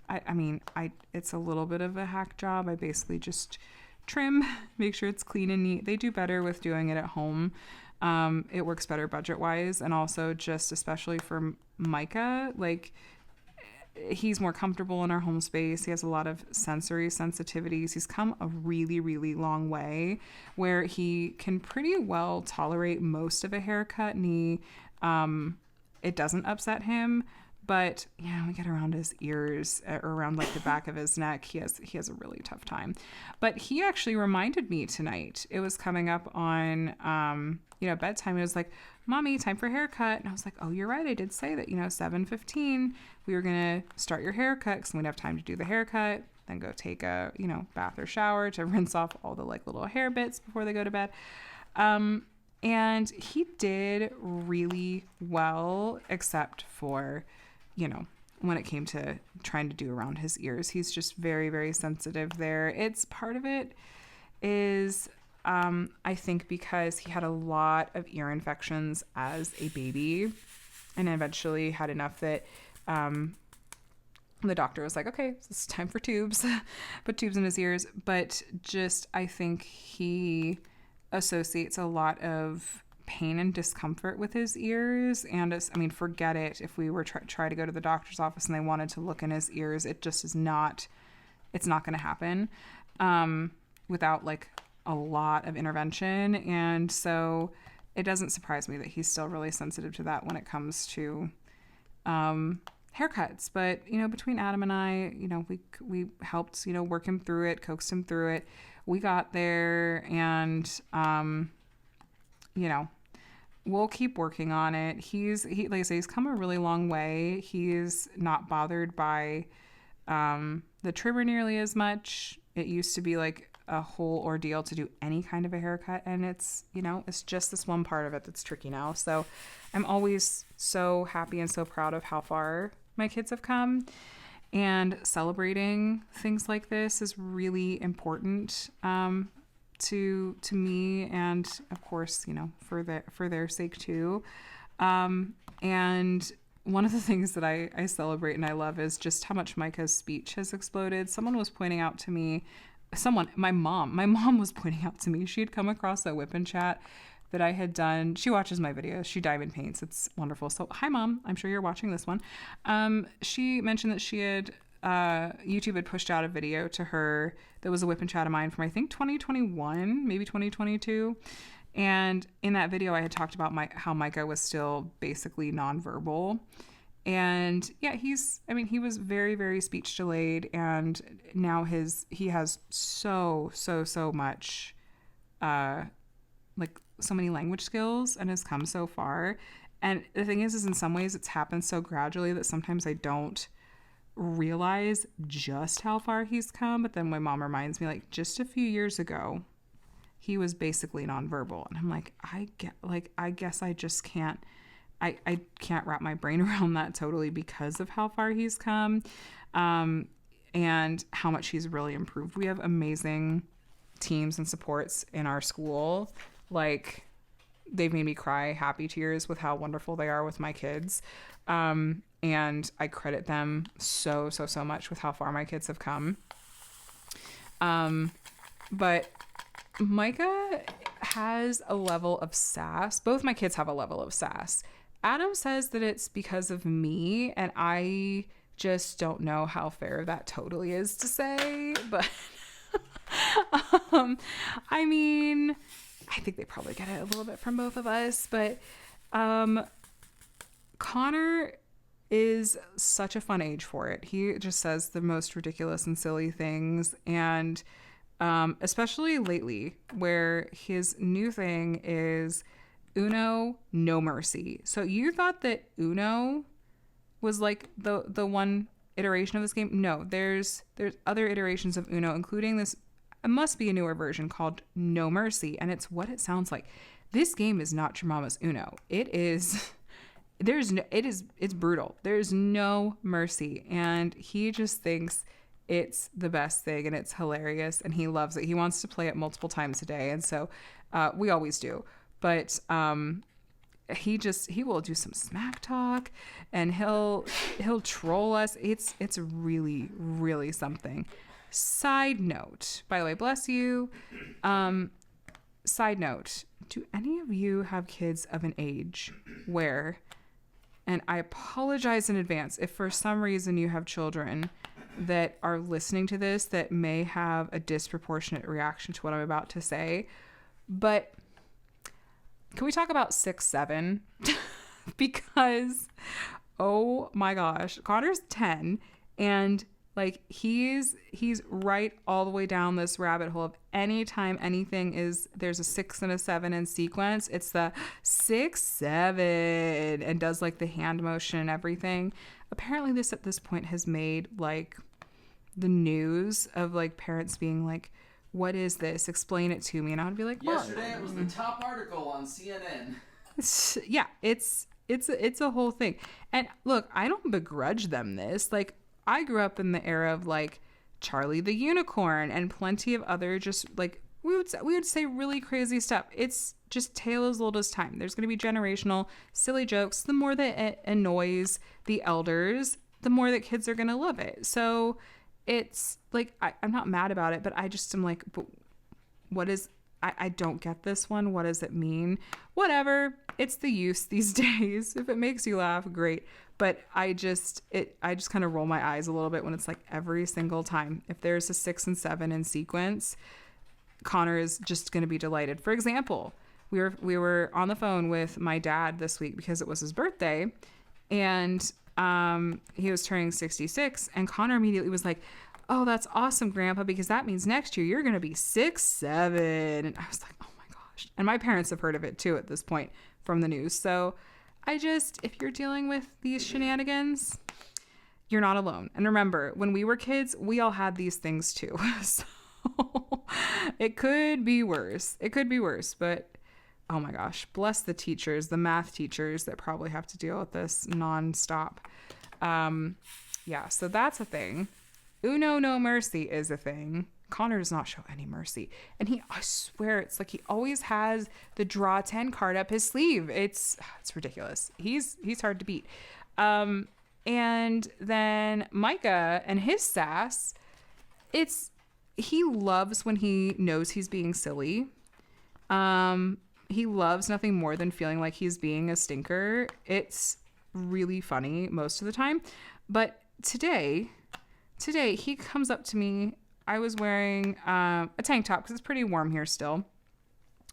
it's a little bit of a hack job. I basically just trim, make sure it's clean and neat. They do better with doing it at home. It works better budget wise, and also just especially for Micah, like, he's more comfortable in our home space. He has a lot of sensory sensitivities. He's come a really, really long way where he can pretty well tolerate most of a haircut, and it doesn't upset him. But we get around his ears or around like the back of his neck, he has a really tough time. But he actually reminded me tonight. It was coming up on bedtime. It was like, Mommy, time for haircut. And I was like, oh, you're right. I did say that 7:15 we were gonna start your haircut because we'd have time to do the haircut, then go take a bath or shower to rinse off all the like little hair bits before they go to bed. And he did really well, except for when it came to trying to do around his ears. He's just very, very sensitive there. It's part of it is, I think, because he had a lot of ear infections as a baby, and eventually had enough that the doctor was like, okay, it's time for tubes. Put tubes in his ears. But just, I think he associates a lot of pain and discomfort with his ears, and forget it if we were try to go to the doctor's office and they wanted to look in his ears. It just is not, it's not going to happen without like a lot of intervention. And so it doesn't surprise me that he's still really sensitive to that when it comes to haircuts. But between Adam and I, we helped work him through it, coaxed him through it. We got there, and we'll keep working on it. He like I say, he's come a really long way. He's not bothered by the trimmer nearly as much. It used to be like a whole ordeal to do any kind of a haircut, and it's just this one part of it that's tricky now. So I'm always so happy and so proud of how far my kids have come, and celebrating things like this is really important to me, and of course for their sake too. And one of the things that I celebrate and I love is just how much Micah's speech has exploded. Someone was pointing out to me, my mom was pointing out to me, she had come across a WIP and Chat that I had done. She watches my videos. She diamond paints. It's wonderful. So hi Mom, I'm sure you're watching this one. She mentioned that she had YouTube had pushed out a video to her that was a WIP and Chat of mine from I think 2021, maybe 2022. And in that video I had talked about how Micah was still basically nonverbal. And he was very, very speech delayed, and now he has so much like so many language skills and has come so far. And the thing is in some ways it's happened so gradually that sometimes I don't realize just how far he's come. But then my mom reminds me, like, just a few years ago he was basically nonverbal, and I'm like, I guess I just can't wrap my brain around that totally because of how far he's come, and how much he's really improved. We have amazing teams and supports in our school. Like, they've made me cry happy tears with how wonderful they are with my kids. And I credit them so much with how far my kids have come. But Micah has a level of sass. Both my kids have a level of sass. Adam says that it's because of me, and I just don't know how fair that totally is to say, but I mean, I think they probably get it a little bit from both of us, but Connor is such a fun age for it. He just says the most ridiculous and silly things, and especially lately, where his new thing is Uno, no mercy. So you thought that Uno was like the one iteration of this game? No, there's other iterations of Uno, including this. It must be a newer version called No Mercy, and it's what it sounds like. This game is not your mama's Uno. It is. It's brutal. There's no mercy, and he just thinks it's the best thing, and it's hilarious, and he loves it. He wants to play it multiple times a day, and so we always do. But he will do some smack talk, and he'll troll us. It's really, really something. Side note, by the way, bless you. Side note, do any of you have kids of an age where, and I apologize in advance if for some reason you have children that are listening to this that may have a disproportionate reaction to what I'm about to say, but can we talk about 6-7? Because, oh my gosh, Connor's 10, and like he's right all the way down this rabbit hole of anytime there's a 6 and a 7 in sequence, it's the 6-7, and does like the hand motion and everything. Apparently this at this point has made like the news of like parents being like, what is this? Explain it to me. And I would be like, yesterday it was the top article on CNN. Yeah, it's a whole thing. And look, I don't begrudge them this. Like, I grew up in the era of like Charlie the Unicorn and plenty of other just like we would say really crazy stuff. It's just tale as old as time. There's going to be generational silly jokes. The more that it annoys the elders, the more that kids are going to love it. So it's like I'm not mad about it, but I just am like, but what is? I don't get this one. What does it mean? Whatever. It's the use these days. If it makes you laugh, great. But I just kind of roll my eyes a little bit when it's like every single time. If there's a 6 and 7 in sequence, Connor is just going to be delighted. For example, we were on the phone with my dad this week because it was his birthday, and he was turning 66, and Connor immediately was like, "Oh, that's awesome, Grandpa, because that means next year you're going to be 6-7." And I was like, "Oh my gosh." And my parents have heard of it too at this point from the news. So if you're dealing with these shenanigans, you're not alone. And remember, when we were kids, we all had these things too. So it could be worse. But oh my gosh, bless the teachers, the math teachers that probably have to deal with this nonstop. Yeah, so that's a thing. Uno no mercy is a thing. Connor does not show any mercy. And I swear, it's like he always has the draw 10 card up his sleeve. It's ridiculous. He's hard to beat. And then Micah and his sass, he loves when he knows he's being silly. He loves nothing more than feeling like he's being a stinker. It's really funny most of the time. But today he comes up to me. I was wearing a tank top because it's pretty warm here still.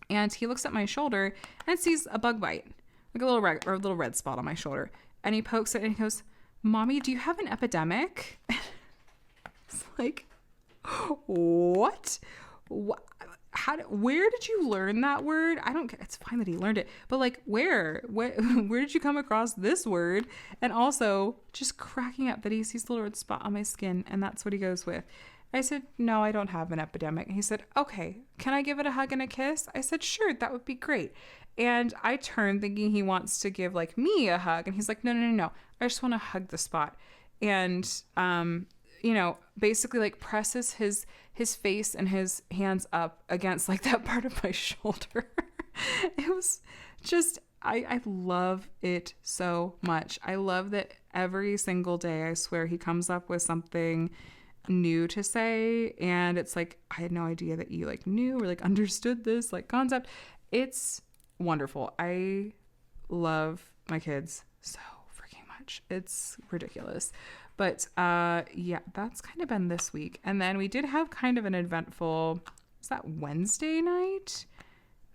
And he looks at my shoulder and sees a bug bite, like a little red spot on my shoulder. And he pokes it and he goes, "Mommy, do you have an epidemic?" It's like, what? Where did you learn that word? I don't care. It's fine that he learned it, but like where did you come across this word? And also just cracking up that he sees the little red spot on my skin, and that's what he goes with. I said, "No, I don't have an epidemic." He said, "Okay, can I give it a hug and a kiss?" I said, "Sure, that would be great." And I turned thinking he wants to give like me a hug, and he's like, No. I just want to hug the spot." And basically like presses his face and his hands up against like that part of my shoulder. It was just, I love it so much. I love that every single day, I swear, he comes up with something new to say. And it's like, I had no idea that you like knew or like understood this like concept. It's wonderful. I love my kids so freaking much. It's ridiculous. But yeah, that's kind of been this week. And then we did have kind of an eventful, was that Wednesday night?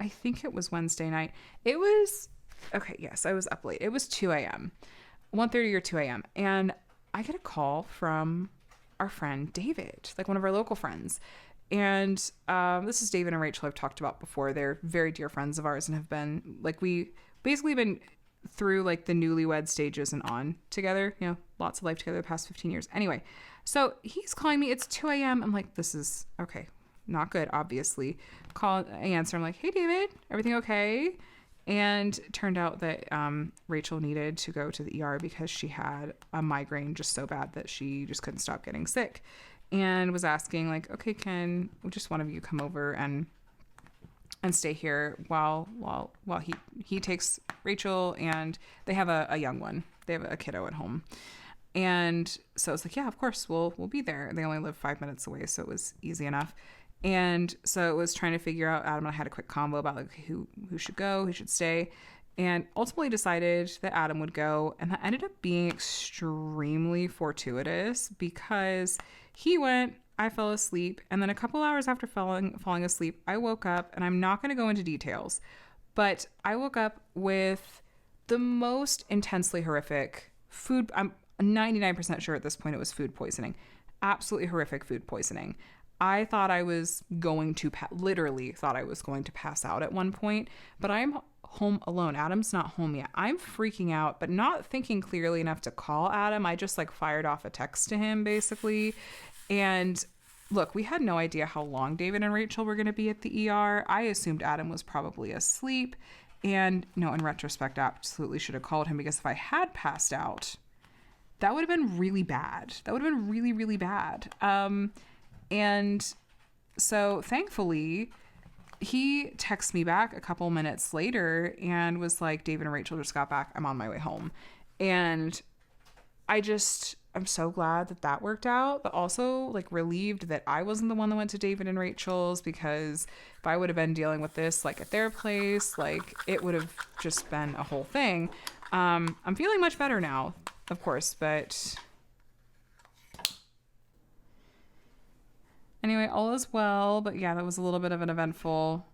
I think it was Wednesday night. It was, okay, yes, I was up late. It was 2 a.m., 1:30 or 2 a.m. And I get a call from our friend David, like one of our local friends. And this is David and Rachel I've talked about before. They're very dear friends of ours and have been, like, we basically been through like the newlywed stages and on together, you know, lots of life together the past 15 years. Anyway, so he's calling me. It's 2 a.m. I'm like, this is okay. Not good, obviously. I answer. I'm like, hey, David, everything okay? And it turned out that Rachel needed to go to the ER because she had a migraine just so bad that she just couldn't stop getting sick, and was asking like, okay, can just one of you come over and stay here while he takes Rachel, and they have a young one. They have a kiddo at home. And so it's like, yeah, of course, we'll be there. They only live 5 minutes away, so it was easy enough. And so it was trying to figure out, Adam and I had a quick convo about like who should go, who should stay, and ultimately decided that Adam would go. And that ended up being extremely fortuitous because he went, I fell asleep, and then a couple hours after falling asleep, I woke up, and I'm not going to go into details, but I woke up with the most intensely horrific food. I'm 99% sure at this point it was food poisoning. Absolutely horrific food poisoning. I thought I was going to, literally thought I was going to pass out at one point, but I'm home alone. Adam's not home yet. I'm freaking out, but not thinking clearly enough to call Adam. I just like fired off a text to him basically. And look, we had no idea how long David and Rachel were going to be at the ER. I assumed Adam was probably asleep. And no, in retrospect, absolutely should have called him, because if I had passed out, that would have been really bad. That would have been really, really bad. And so thankfully, he texted me back a couple minutes later and was like, David and Rachel just got back. I'm on my way home. And I'm so glad that worked out, but also like relieved that I wasn't the one that went to David and Rachel's, because if I would have been dealing with this like at their place, like it would have just been a whole thing. I'm feeling much better now, of course, but anyway, all is well. But yeah, that was a little bit of an eventful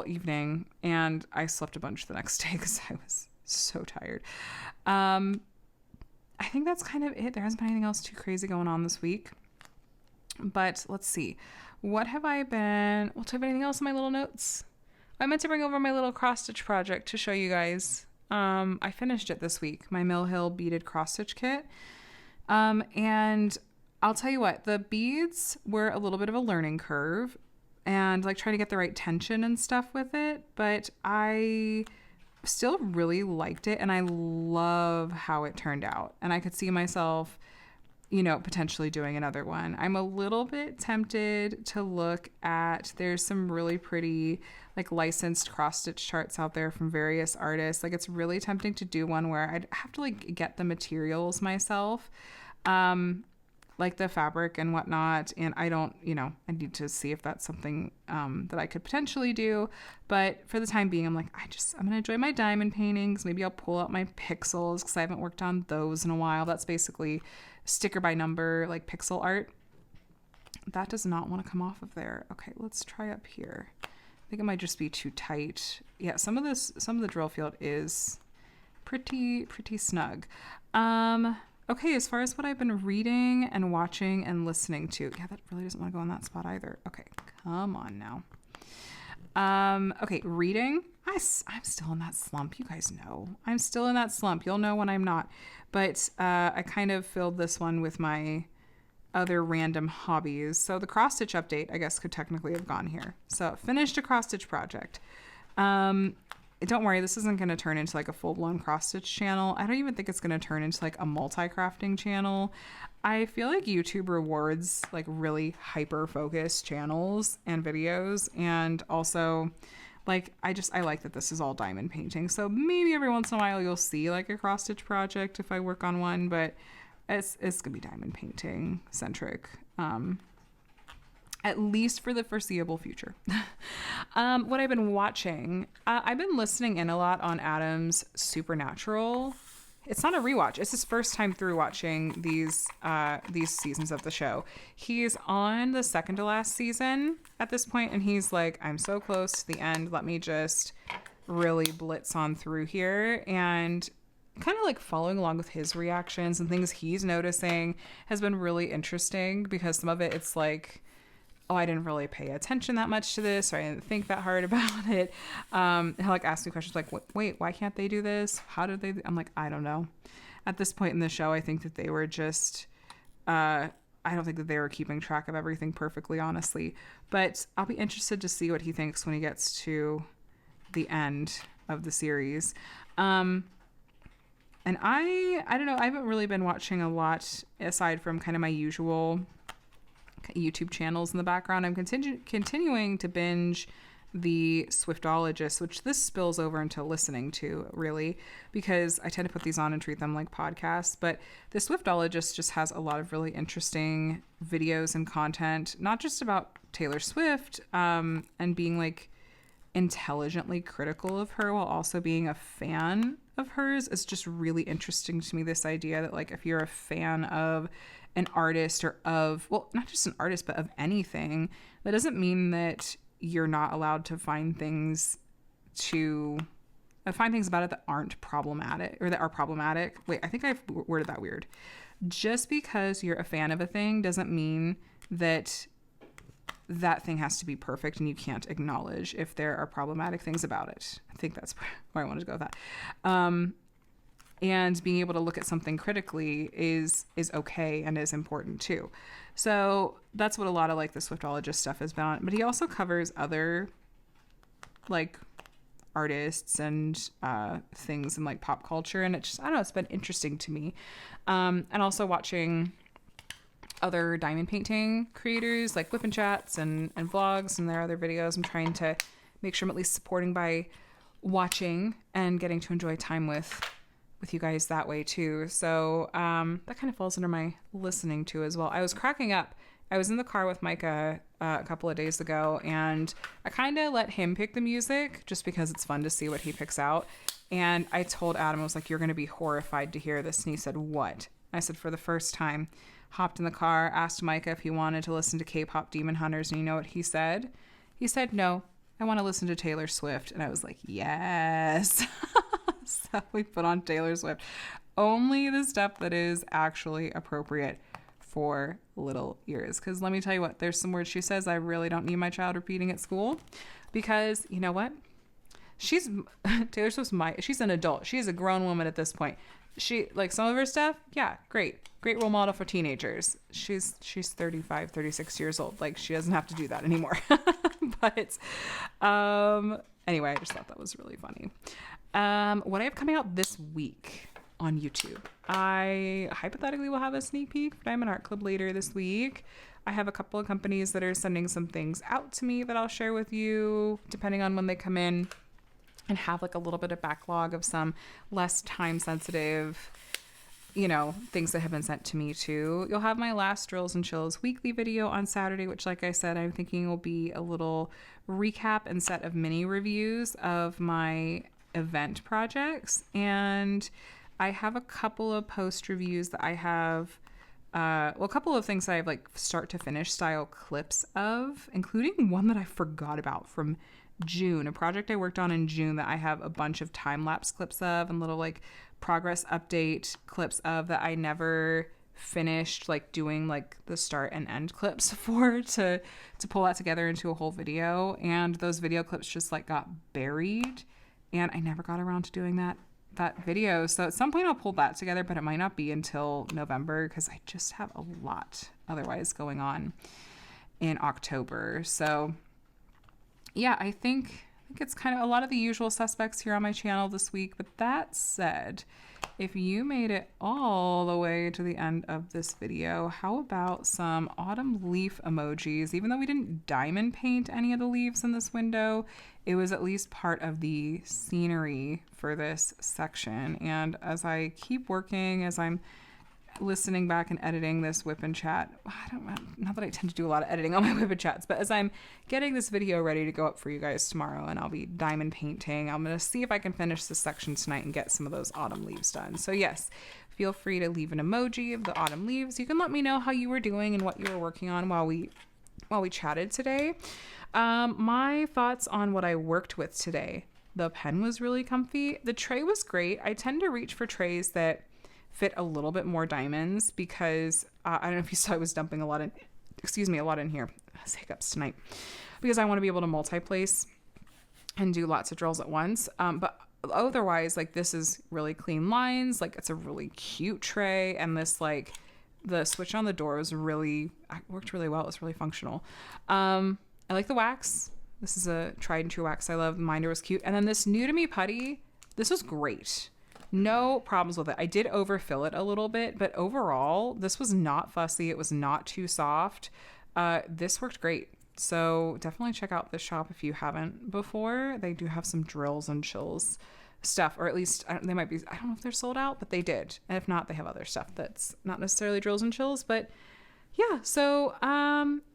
evening, and I slept a bunch the next day because I was so tired. I think that's kind of it. There hasn't been anything else too crazy going on this week. But let's see. What have I been... Well, do I have anything else in my little notes? I meant to bring over my little cross-stitch project to show you guys. I finished it this week. My Mill Hill beaded cross-stitch kit. And I'll tell you what. The beads were a little bit of a learning curve. And like trying to get the right tension and stuff with it. But I still really liked it, and I love how it turned out, and I could see myself, you know, potentially doing another one. I'm a little bit tempted to look at, there's some really pretty like licensed cross stitch charts out there from various artists. Like it's really tempting to do one where I'd have to like get the materials myself, like the fabric and whatnot. And I don't, you know, I need to see if that's something that I could potentially do. But for the time being, I'm like, I'm going to enjoy my diamond paintings. Maybe I'll pull out my pixels because I haven't worked on those in a while. That's basically sticker by number, like pixel art. That does not want to come off of there. Okay, let's try up here. I think it might just be too tight. Yeah, some of the drill field is pretty snug. Okay, as far as what I've been reading and watching and listening to, yeah, that really doesn't want to go in that spot either. Okay, come on now. Okay, reading. I'm still in that slump. You guys know. I'm still in that slump. You'll know when I'm not. But I kind of filled this one with my other random hobbies. So the cross-stitch update, I guess, could technically have gone here. So finished a cross-stitch project. Don't worry, this isn't going to turn into like a full-blown cross-stitch channel. I don't even think it's going to turn into like a multi-crafting channel. I feel like YouTube rewards like really hyper-focused channels and videos, and also like, I like that this is all diamond painting. So maybe every once in a while you'll see like a cross stitch project if I work on one, but it's gonna be diamond painting centric. At least for the foreseeable future. What I've been watching, I've been listening in a lot on Adam's Supernatural. It's not a rewatch. It's his first time through watching these seasons of the show. He's on the second to last season at this point, and he's like, I'm so close to the end. Let me just really blitz on through here. And kind of like following along with his reactions and things he's noticing has been really interesting, because some of it, it's like, oh, I didn't really pay attention that much to this, or I didn't think that hard about it. He'll like ask me questions like, wait, why can't they do this? How did they? I'm like, I don't know. At this point in the show, I think that they were just, I don't think that they were keeping track of everything perfectly, honestly. But I'll be interested to see what he thinks when he gets to the end of the series. And I don't know, I haven't really been watching a lot aside from kind of my usual YouTube channels in the background. I'm continuing to binge the Swiftologist, which this spills over into listening to, really, because I tend to put these on and treat them like podcasts. But the Swiftologist just has a lot of really interesting videos and content, not just about Taylor Swift, and being like intelligently critical of her while also being a fan of hers. Is just really interesting to me, this idea that like if you're a fan of an artist, or of, well, not just an artist, but of anything, that doesn't mean that you're not allowed to find things about it that aren't problematic, or that are problematic. Wait, I think I've worded that weird. Just because you're a fan of a thing doesn't mean that that thing has to be perfect and you can't acknowledge if there are problematic things about it. I think that's where I wanted to go with that. And being able to look at something critically is okay and is important too. So that's what a lot of like the Swiftologist stuff is about. But he also covers other like artists and things in like pop culture. And it just, I don't know, it's been interesting to me. And also watching other diamond painting creators like WIP and Chats and vlogs and their other videos. I'm trying to make sure I'm at least supporting by watching and getting to enjoy time with you guys that way too. So that kind of falls under my listening to as well. I was cracking up. I was in the car with Micah a couple of days ago, and I kind of let him pick the music just because it's fun to see what he picks out. And I told Adam, I was like, you're going to be horrified to hear this. And he said, what? I said, for the first time, hopped in the car, asked Micah if he wanted to listen to K-pop Demon Hunters. And you know what he said? He said, no, I want to listen to Taylor Swift. And I was like, yes. So we put on Taylor Swift. Only the stuff that is actually appropriate for little ears. Because let me tell you what, there's some words she says I really don't need my child repeating at school. Because you know what? Taylor Swift's she's an adult. She is a grown woman at this point. She, like, some of her stuff, yeah, great role model for teenagers. She's 35, 36 years old. Like, she doesn't have to do that anymore. But anyway, I just thought that was really funny. What I have coming out this week on YouTube, I hypothetically will have a sneak peek for Diamond Art Club later this week. I have a couple of companies that are sending some things out to me that I'll share with you depending on when they come in, and have like a little bit of backlog of some less time sensitive, things that have been sent to me too. You'll have my last Drills and Chills weekly video on Saturday, which, like I said, I'm thinking will be a little recap and set of mini reviews of my event projects. And I have a couple of post reviews that I have, a couple of things that I have like start to finish style clips of, including one that I forgot about from June, a project I worked on in June that I have a bunch of time-lapse clips of and little like progress update clips of that I never finished like doing like the start and end clips for to pull that together into a whole video. And those video clips just like got buried and I never got around to doing that video. So at some point I'll pull that together, but it might not be until November because I just have a lot otherwise going on in October. So yeah, I think it's kind of a lot of the usual suspects here on my channel this week. But that said, if you made it all the way to the end of this video, how about some autumn leaf emojis? Even though we didn't diamond paint any of the leaves in this window, it was at least part of the scenery for this section. And as I keep working, as I'm listening back and editing this WIP and Chat, not that I tend to do a lot of editing on my WIP and Chats, but as I'm getting this video ready to go up for you guys tomorrow, and I'll be diamond painting, I'm going to see if I can finish this section tonight and get some of those autumn leaves done. So yes, feel free to leave an emoji of the autumn leaves. You can let me know how you were doing and what you were working on while we chatted today. My thoughts on what I worked with today. The pen was really comfy. The tray was great. I tend to reach for trays that fit a little bit more diamonds because I don't know if you saw I was dumping a lot in here. Hiccups tonight. Because I want to be able to multi-place and do lots of drills at once. But otherwise, like, this is really clean lines. Like, it's a really cute tray, and this, like, the switch on the door was worked really well. It was really functional. I like the wax. This is a tried and true wax I love. The minder was cute. And then this new to me putty, this was great. No problems with it. I did overfill it a little bit, but overall, this was not fussy. It was not too soft. This worked great. So definitely check out this shop if you haven't before. They do have some drills and chills stuff, or at least they might be, I don't know if they're sold out, but they did. And if not, they have other stuff that's not necessarily drills and chills, but yeah. So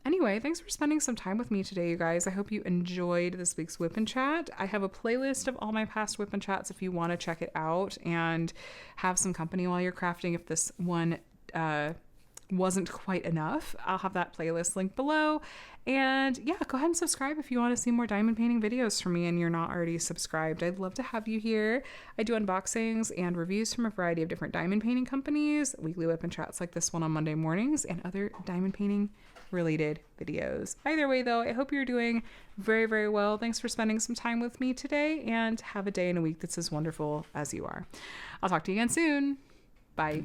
anyway, thanks for spending some time with me today, you guys. I hope you enjoyed this week's WIP and Chat. I have a playlist of all my past WIP and Chats if you want to check it out and have some company while you're crafting. If this one wasn't quite enough, I'll have that playlist linked below. And yeah, go ahead and subscribe if you want to see more diamond painting videos from me and you're not already subscribed. I'd love to have you here. I do unboxings and reviews from a variety of different diamond painting companies, weekly WIP and Chats like this one on Monday mornings, and other diamond painting related videos. Either way though, I hope you're doing very, very well. Thanks for spending some time with me today, and have a day and a week that's as wonderful as you are. I'll talk to you again soon. Bye.